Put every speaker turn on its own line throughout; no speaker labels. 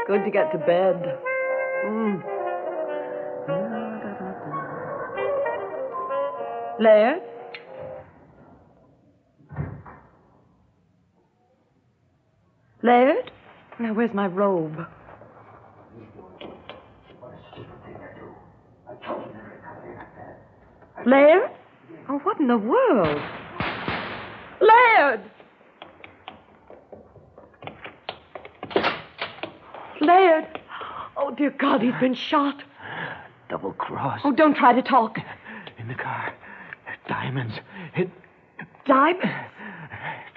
Good to get to bed. Laird? Laird? Now, where's my robe? Laird? Oh, what in the world? Laird! Laird! Oh, dear God, he's been shot.
Double cross.
Oh, don't try to talk.
In the car. Diamonds. It...
Diamonds?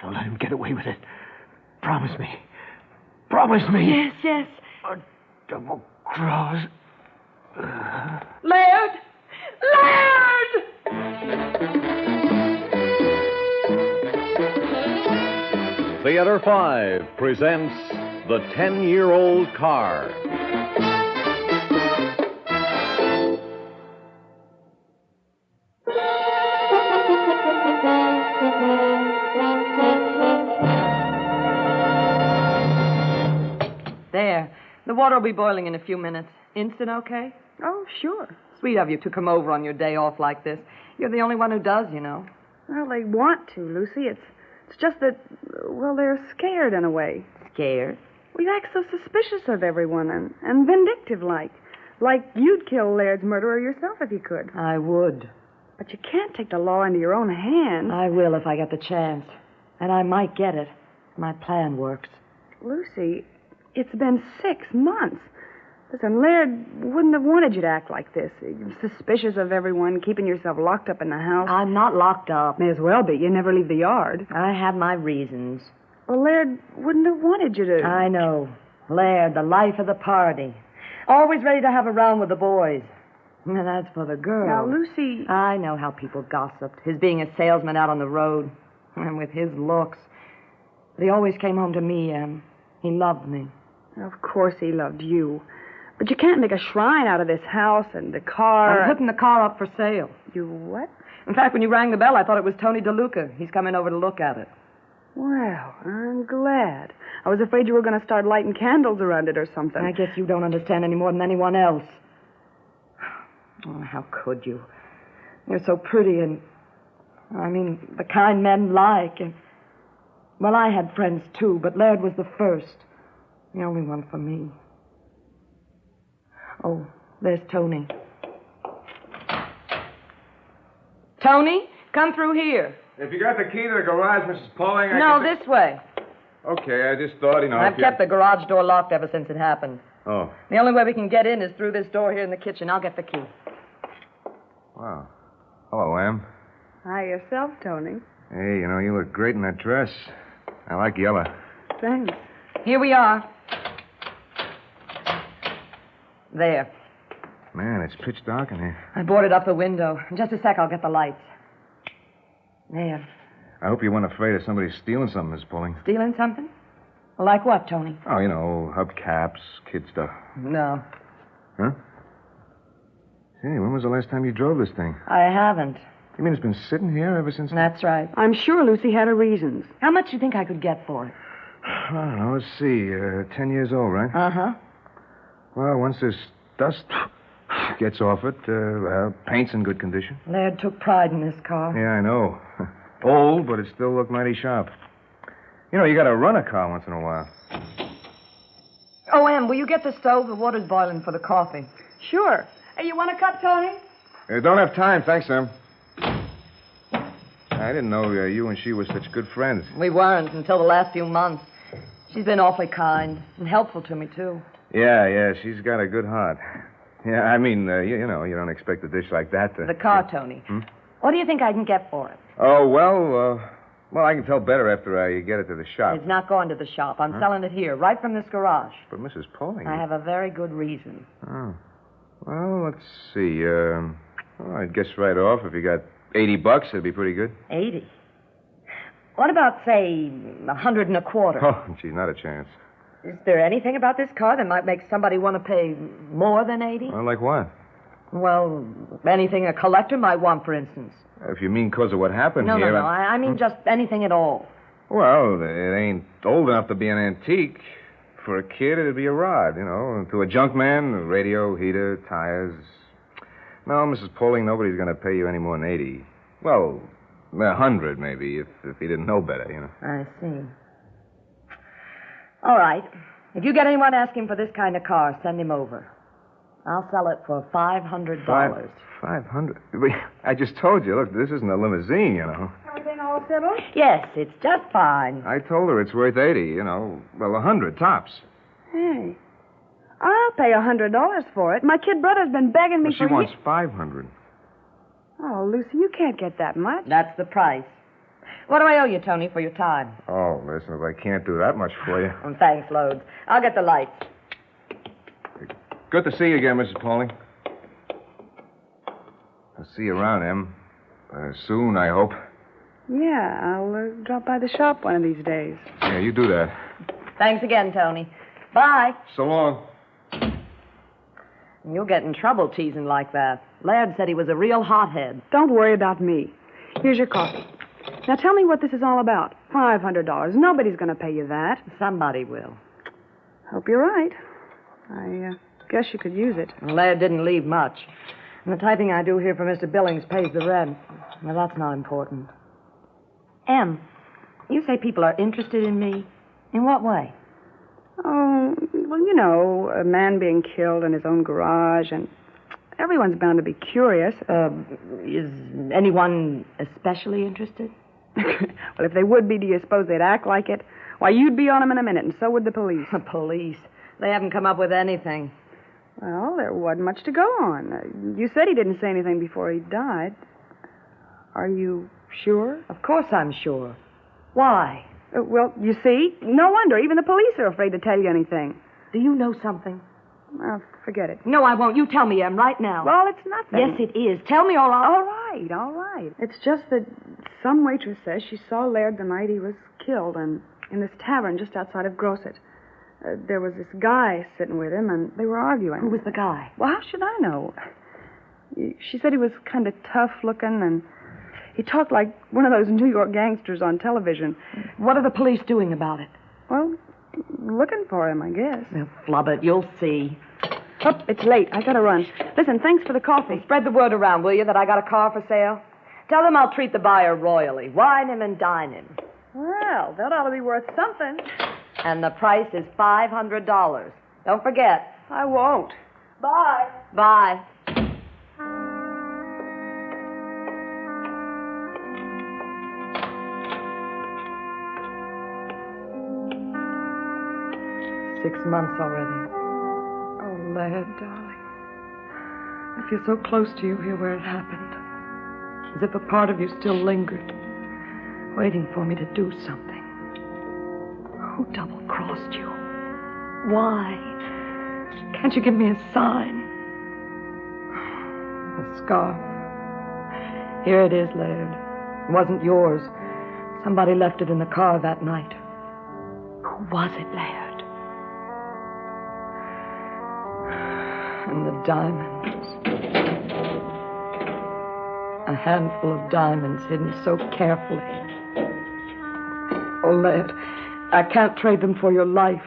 Don't let him get away with it. Promise me. Promise me.
Yes, yes.
A double cross.
Laird! Laird!
Theater 5 presents The 10-Year-Old Car.
There. The water will be boiling in a few minutes. Instant okay?
Oh, sure.
Sweet of you to come over on your day off like this. You're the only one who does, you know.
Well, they want to, Lucy. It's just that, well, they're scared in a way.
Scared?
We act so suspicious of everyone and vindictive-like. Like you'd kill Laird's murderer yourself if you could.
I would.
But you can't take the law into your own hands.
I will if I get the chance. And I might get it. My plan works.
Lucy, it's been 6 months. Listen, Laird wouldn't have wanted you to act like this. You're suspicious of everyone, keeping yourself locked up in the house.
I'm not locked up.
May as well be. You never leave the yard.
I have my reasons.
Well, Laird wouldn't have wanted you to...
I know. Laird, the life of the party. Always ready to have a round with the boys. And that's for the girls.
Now, Lucy...
I know how people gossiped. His being a salesman out on the road. And with his looks. But he always came home to me, Em. He loved me.
Of course he loved you. But you can't make a shrine out of this house and the car.
I'm putting the car up for sale.
You what?
In fact, when you rang the bell, I thought it was Tony DeLuca. He's coming over to look at it.
Well, I'm glad. I was afraid you were going to start lighting candles around it or something.
I guess you don't understand any more than anyone else. Oh, how could you? You're so pretty and... I mean, the kind men like. And, well, I had friends, too, but Laird was the first. The only one for me. Oh, there's Tony. Tony, come through here.
If you got the key to the garage, Mrs. Pauling,
This way.
Okay, I just thought,
I've kept the garage door locked ever since it happened.
Oh.
The only way we can get in is through this door here in the kitchen. I'll get the key.
Wow. Hello, Em.
Hi, yourself, Tony.
Hey, you look great in that dress. I like yellow.
Thanks.
Here we are. There.
Man, it's pitch dark in here.
I boarded up the window. In just a sec, I'll get the lights. There.
I hope you weren't afraid of somebody stealing something, Miss Pauling.
Stealing something? Like what, Tony?
Oh, hubcaps, kid stuff.
No.
Huh? Hey, when was the last time you drove this thing?
I haven't.
You mean it's been sitting here ever since...
That's right.
I'm sure Lucy had her reasons.
How much do you think I could get for it?
I don't know. Let's see. 10 years old, right?
Uh-huh.
Well, once this dust gets off it, paint's in good condition.
Laird took pride in this car.
Yeah, I know. Old, but it still looked mighty sharp. You gotta run a car once in a while.
Oh, Em, will you get the stove? The water's boiling for the coffee.
Sure. Hey, you want a cup, Tony?
Don't have time. Thanks, Em. I didn't know you and she were such good friends.
We weren't until the last few months. She's been awfully kind and helpful to me, too.
Yeah, she's got a good heart. Yeah, I mean, you don't expect a dish like that to...
The car, Tony.
Hmm?
What do you think I can get for it?
Oh, well, I can tell better after I get it to the shop.
It's not going to the shop. I'm selling it here, right from this garage.
But Mrs. Pauling...
I have a very good reason.
Oh. Well, let's see. I'd guess right off if you got $80, it'd be pretty good.
80? What about, say, 100 and a quarter?
Oh, gee, not a chance.
Is there anything about this car that might make somebody want to pay more than 80?
Well, like what?
Well, anything a collector might want, for instance.
If you mean because of what happened
No,
here...
no. I mean just anything at all.
Well, it ain't old enough to be an antique. For a kid, it'd be a rod, you know. To a junk man, a radio, heater, tires. No, Mrs. Poling, nobody's going to pay you any more than 80. Well, 100 maybe, if he didn't know better, you know.
I see. All right. If you get anyone asking for this kind of car, send him over. I'll sell it for $500.
500? I just told you, look, this isn't a limousine, you know.
Everything all settled?
Yes, it's just fine.
I told her it's worth 80, you know. Well, 100 tops.
Hey, I'll pay $100 for it. My kid brother's been begging me
Well, she
for
wants 500.
Oh, Lucy, you can't get that much.
That's the price. What do I owe you, Tony, for your time?
Oh, listen, if I can't do that much for you.
Oh, thanks, loads. I'll get the lights.
Good to see you again, Mrs. Pauling. I'll see you around, Em. Soon, I hope.
Yeah, I'll drop by the shop one of these days.
Yeah, you do that.
Thanks again, Tony. Bye.
So long.
You'll get in trouble teasing like that. Laird said he was a real hothead.
Don't worry about me. Here's your coffee. Now tell me what this is all about. $500. Nobody's going to pay you that.
Somebody will.
Hope you're right. I guess you could use it.
Laird didn't leave much. And the typing I do here for Mr. Billings pays the rent. Well, that's not important. Em, you say people are interested in me. In what way?
Oh, well, you know, a man being killed in his own garage, and everyone's bound to be curious.
Is anyone especially interested?
Well, if they would be, do you suppose they'd act like it? Why, you'd be on them in a minute, and so would the police.
The police? They haven't come up with anything.
Well, there wasn't much to go on. You said he didn't say anything before he died. Are you sure?
Of course I'm sure. Why?
Well, you see, no wonder. Even the police are afraid to tell you anything.
Do you know something?
Well, forget it.
No, I won't. You tell me, Em, right now.
Well, it's nothing.
Yes, it is. Tell me all
All right. It's just that some waitress says she saw Laird the night he was killed and in this tavern just outside of Grosset. There was this guy sitting with him, and they were arguing.
Who was the guy?
Well, how should I know? She said he was kind of tough-looking, and he talked like one of those New York gangsters on television.
What are the police doing about it?
Well, looking for him, I guess.
Well, flub it. You'll see.
Oh, it's late. I gotta run. Listen, thanks for the coffee.
Spread the word around, will you, that I got a car for sale? Tell them I'll treat the buyer royally. Wine him and dine him.
Well, that ought to be worth something.
And the price is $500. Don't forget.
I won't.
Bye. Bye. Six months already. Oh, Laird, darling. I feel so close to you here where it happened. As if a part of you still lingered, waiting for me to do something. Who double-crossed you? Why? Can't you give me a sign? The scarf. Here it is, Laird. It wasn't yours. Somebody left it in the car that night. Who was it, Laird? And the diamonds. A handful of diamonds hidden so carefully. Oh, Laird, I can't trade them for your life,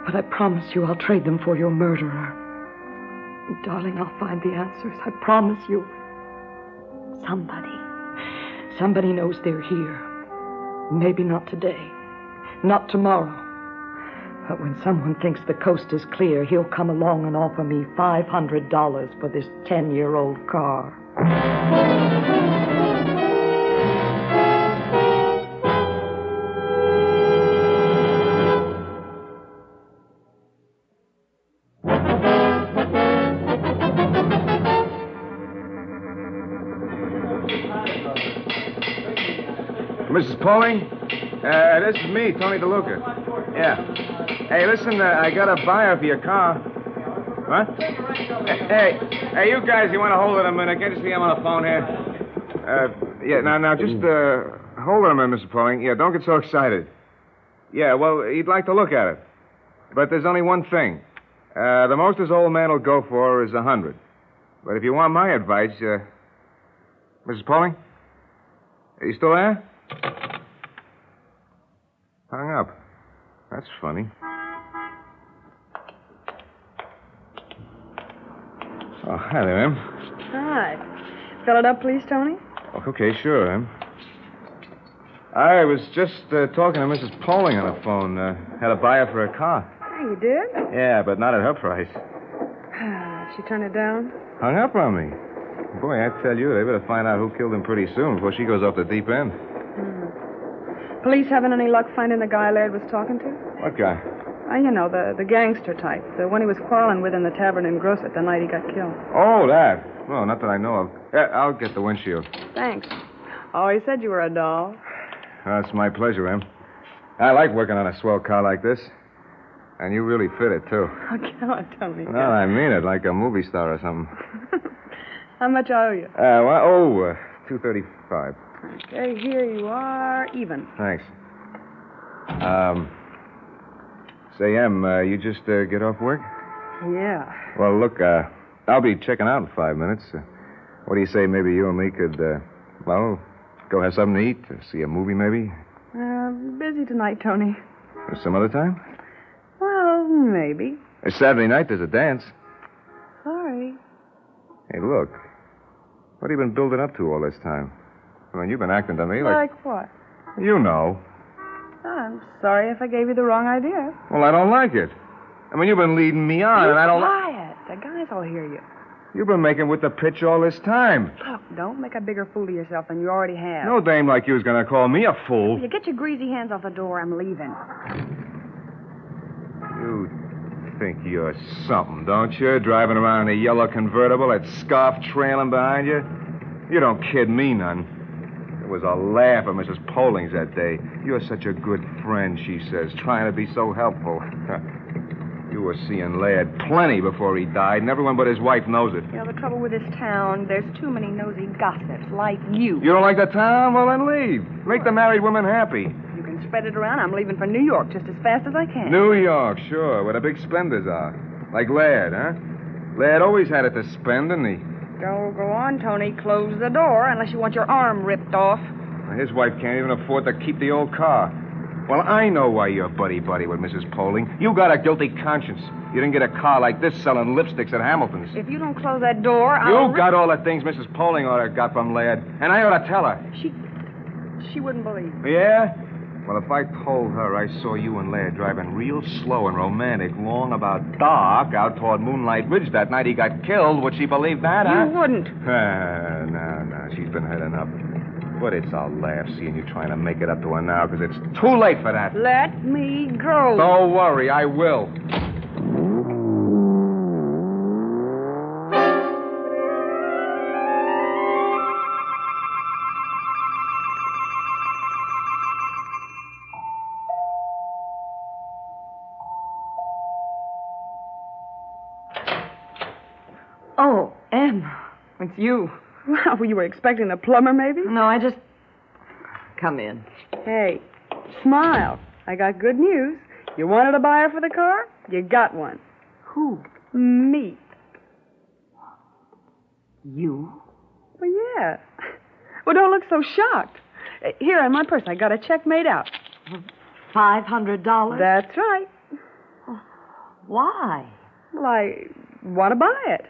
but I promise you I'll trade them for your murderer. Darling, I'll find the answers. I promise you. Somebody knows they're here. Maybe not today, not tomorrow. But when someone thinks the coast is clear, he'll come along and offer me $500 for this 10-year-old car.
Mrs. Pauling? This is me, Tony DeLuca. Yeah. Hey, listen, I got a buyer for your car. What? Hey, you guys, you want to hold it a minute? Can't you see I'm on the phone here? Yeah, now, just hold it a minute, Mr. Pauling. Yeah, don't get so excited. Yeah, well, he'd like to look at it. But there's only one thing. The most this old man will go for is 100. But if you want my advice, Mrs. Pauling? Are you still there? Hung up. That's funny. Oh, hi there, Em.
Hi. Fill it up, please, Tony.
Oh, okay, sure, Em. I was just talking to Mrs. Poling on the phone. Had a buyer for a car.
Oh, you did?
Yeah, but not at her price.
She turned it down?
Hung up on me. Boy, I tell you, they better find out who killed him pretty soon before she goes off the deep end.
Police having any luck finding the guy Laird was talking to?
What guy?
You know, the gangster type. The one he was quarreling with in the tavern in Grosset the night he got killed.
Oh, that. Well, not that I know of. Yeah, I'll get the windshield.
Thanks. Always said you were a doll.
It's my pleasure, Em. I like working on a swell car like this. And you really fit it, too.
Oh, God, Tony.
No, I mean it, like a movie star or something.
How much owe you?
$235.
Okay, here you are, even.
Thanks. Say, Em, you just get off work?
Yeah.
Well, look, I'll be checking out in 5 minutes. What do you say maybe you and me could, go have something to eat? See a movie, maybe?
Busy tonight, Tony.
Some other time?
Well, maybe.
It's Saturday night. There's a dance.
Sorry.
Hey, look. What have you been building up to all this time? I mean, you've been acting to me like...
Like what?
You know.
I'm sorry if I gave you the wrong idea.
Well, I don't like it. I mean, you've been leading me on, and I don't...
Quiet. The guys will hear you.
You've been making with the pitch all this time.
Look, don't make a bigger fool of yourself than you already have.
No dame like you's gonna call me a fool.
You get your greasy hands off the door. I'm leaving.
You think you're something, don't you? Driving around in a yellow convertible, that scarf trailing behind you? You don't kid me none. It was a laugh at Mrs. Poling's that day. You're such a good friend, she says, trying to be so helpful. You were seeing Laird plenty before he died, and everyone but his wife knows it.
You know, the trouble with this town, there's too many nosy gossips like you.
You don't like the town? Well, then leave. Make the married women happy.
You can spread it around. I'm leaving for New York just as fast as I can.
New York, sure, where the big spenders are. Like Laird, huh? Laird always had it to spend, didn't he?
Go on, Tony. Close the door unless you want your arm ripped off.
His wife can't even afford to keep the old car. Well, I know why you're buddy-buddy with Mrs. Poling. You got a guilty conscience. You didn't get a car like this selling lipsticks at Hamilton's.
If you don't close that door, I'll...
You got all the things Mrs. Poling ought to have got from Laird, and I ought to tell her.
She wouldn't believe.
Yeah? Well, if I told her I saw you and Laird driving real slow and romantic long about dark out toward Moonlight Ridge that night he got killed, would she believe that, huh?
You wouldn't.
No. She's been had enough. But it's a laugh seeing you trying to make it up to her now, because it's too late for that.
Let me go.
Don't worry, I will.
Oh, Em, it's you.
Well, you were expecting the plumber, maybe?
No, I just... Come in.
Hey, smile. I got good news. You wanted a buyer for the car? You got one.
Who?
Me.
You?
Well, yeah. Well, don't look so shocked. Here, in my purse, I got a check made out.
$500?
That's right.
Why?
Well, I want to buy it.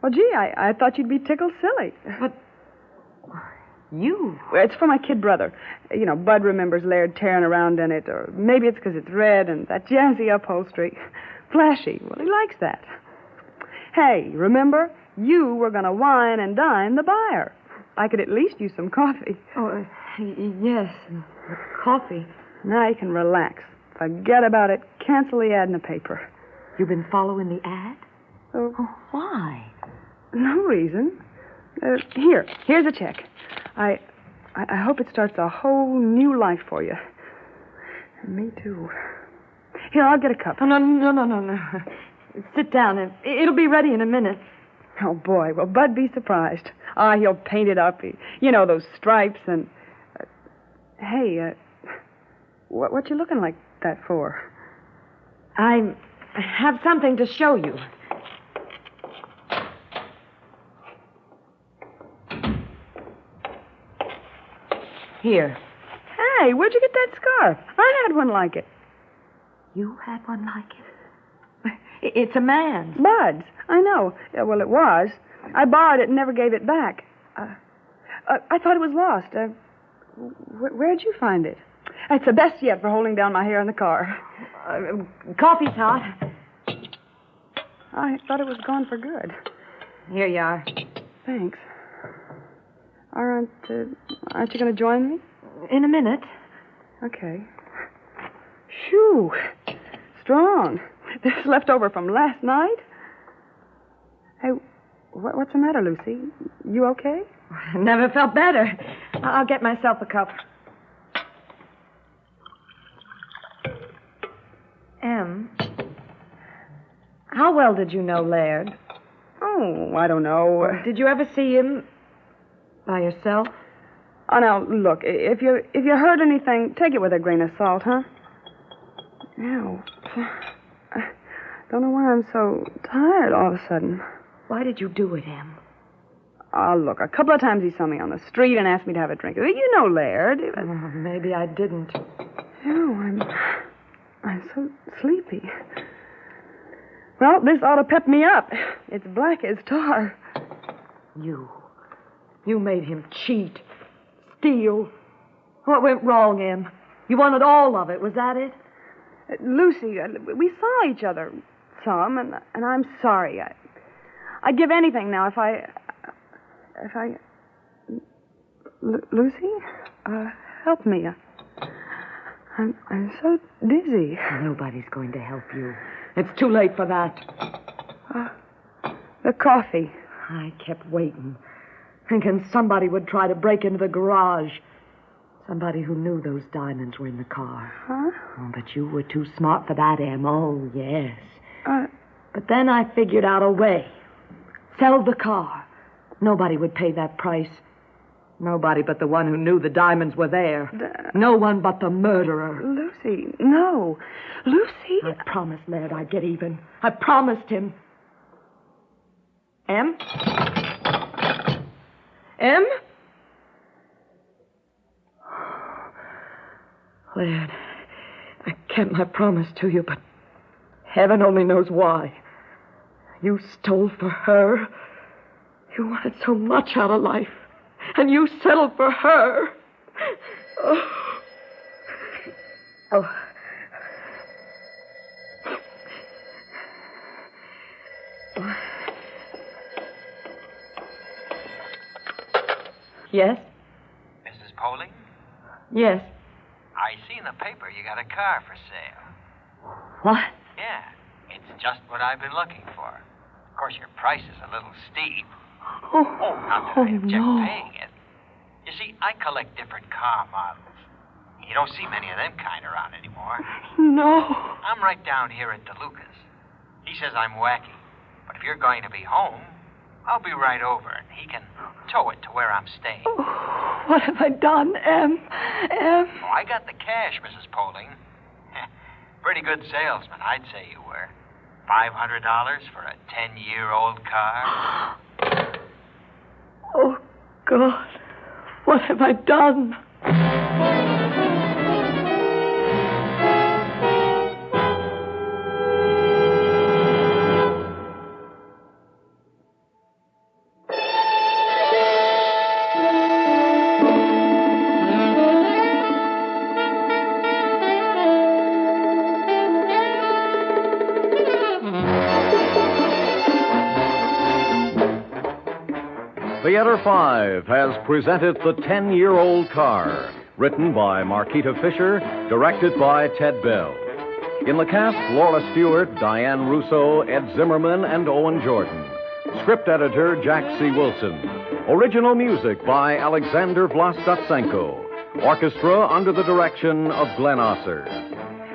Well, gee, I thought you'd be tickled silly.
But you?
Well, it's for my kid brother. You know, Bud remembers Laird tearing around in it, or maybe it's because it's red and that jazzy upholstery. Flashy. Well, he likes that. Hey, remember? You were going to wine and dine the buyer. I could at least use some coffee.
Oh, yes. Coffee.
Now you can relax. Forget about it. Cancel the ad in the paper.
You've been following the ad?
Oh,
Why?
no reason. Here's a check. I hope it starts a whole new life for you. Me too. Here, I'll get a cup.
Oh, no. Sit down. It'll be ready in a minute.
Oh, boy. Will Bud be surprised? He'll paint it up. You know, those stripes and... Hey, what you looking like that for?
I have something to show you. Here.
Hey, where'd you get that scarf? I had one like it.
You had one like it? It's a man's.
Bud's. I know. Yeah, well, it was. I borrowed it and never gave it back. I thought it was lost. Where'd you find it? It's the best yet for holding down my hair in the car.
Coffee's hot.
I thought it was gone for good.
Here you are.
Thanks. Aren't you going to join me?
In a minute.
Okay. Shoo. Strong. This is left over from last night? Hey, what's the matter, Lucy? You okay?
Never felt better. I'll get myself a cup. Em, how well did you know Laird?
Oh, I don't know.
Did you ever see him by yourself?
Oh, now, look, if you heard anything, take it with a grain of salt, huh? Ow. I don't know why I'm so tired all of a sudden.
Why did you do it, Em?
Oh, look, a couple of times he saw me on the street and asked me to have a drink. You know Laird.
Maybe I didn't.
Oh, I'm so sleepy. Well, this ought to pep me up. It's black as tar.
You made him cheat. Steal. What went wrong, Em? You wanted all of it. Was that it?
Lucy, we saw each other some, and I'm sorry. I'd give anything now if I... Lucy? Help me. I'm so dizzy.
Nobody's going to help you. It's too late for that.
The coffee.
I kept waiting, thinking somebody would try to break into the garage. Somebody who knew those diamonds were in the car.
Huh?
Oh, but you were too smart for that, Em. Oh, yes. But then I figured out a way. Sell the car. Nobody would pay that price. Nobody but the one who knew the diamonds were there. No one but the murderer.
Lucy, no. Lucy.
I promised Laird I'd get even. I promised him. Em? Em? Laird, I kept my promise to you, but heaven only knows why. You stole for her. You wanted so much out of life, and you settled for her. Oh. Yes?
Mrs. Poling?
Yes.
I see in the paper you got a car for sale.
What?
Yeah, it's just what I've been looking for. Of course, your price is a little steep. Not that I object paying it. You see, I collect different car models. You don't see many of them kind around anymore.
No.
I'm right down here at DeLuca's. He says I'm wacky, but if you're going to be home, I'll be right over, and he can tow it to where I'm staying.
Oh, what have I done, Em?
Oh, I got the cash, Mrs. Poling. Pretty good salesman, I'd say you were. $500 for a 10-year-old car.
Oh, God. What have I done?
Theater 5 has presented The 10-Year-Old Car, written by Marquita Fisher, directed by Ted Bell. In the cast, Laura Stewart, Diane Russo, Ed Zimmerman, and Owen Jordan. Script editor, Jack C. Wilson. Original music by Alexander Vlastotsenko. Orchestra under the direction of Glenn Osser.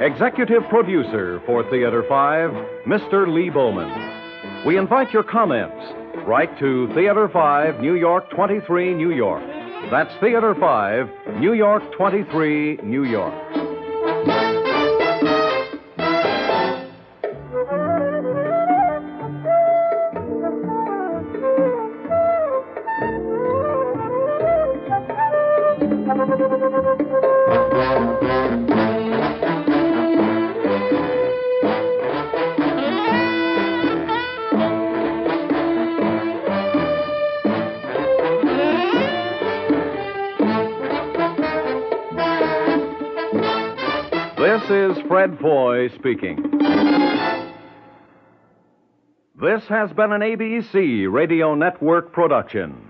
Executive producer for Theater 5, Mr. Lee Bowman. We invite your comments. Write to Theater 5, New York 23, New York. That's Theater 5, New York 23, New York. This is Fred Foy speaking. This has been an ABC Radio Network production.